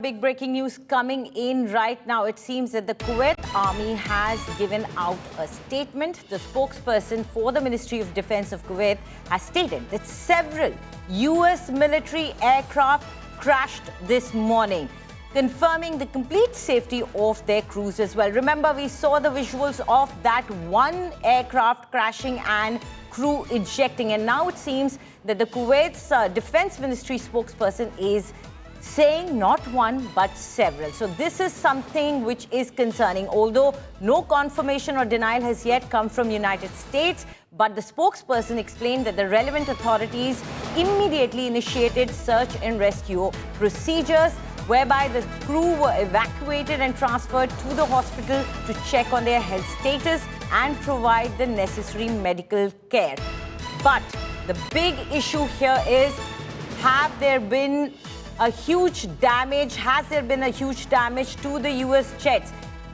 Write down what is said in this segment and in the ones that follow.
Big breaking news coming in right now. It seems that the Kuwait Army has given out a statement. The spokesperson for the Ministry of Defense of Kuwait has stated that several U.S. military aircraft crashed this morning, confirming the complete safety of their crews as well. Remember, we saw the visuals of that one aircraft crashing and crew ejecting. And now it seems that the Kuwait's Defense Ministry spokesperson is saying not one but several. So this is something which is concerning, although no confirmation or denial has yet come from United States. But the spokesperson explained that the relevant authorities immediately initiated search and rescue procedures, whereby the crew were evacuated and transferred to the hospital to check on their health status and provide the necessary medical care. But the big issue here is, have there been a huge damage? Has there been a huge damage to the US jets?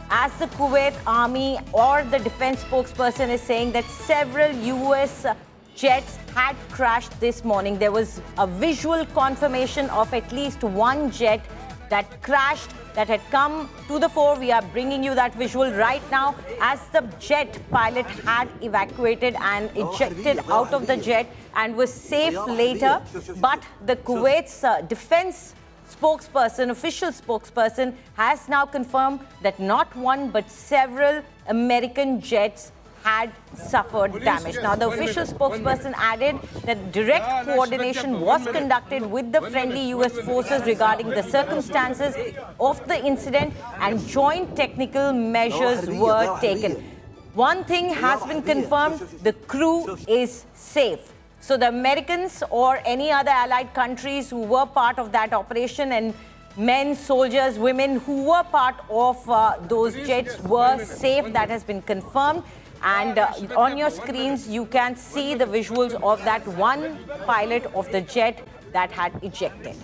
As the Kuwait Army or the defense spokesperson is saying that several US jets had crashed this morning. There was a visual confirmation of at least one jet that crashed, that had come to the fore. We are bringing you that visual right now as the jet pilot had evacuated and ejected out of the jet and was safe later. But the Kuwait's defense spokesperson, official spokesperson, has now confirmed that not one but several American jets had suffered damage. Now, the official spokesperson added that direct coordination was conducted with the friendly US forces regarding the circumstances of the incident and joint technical measures were taken. One thing has been confirmed: the crew is safe. So the Americans or any other allied countries who were part of that operation, and men, soldiers, women who were part of those jets were safe. That has been confirmed. And on your screens, you can see the visuals of that one pilot of the jet that had ejected.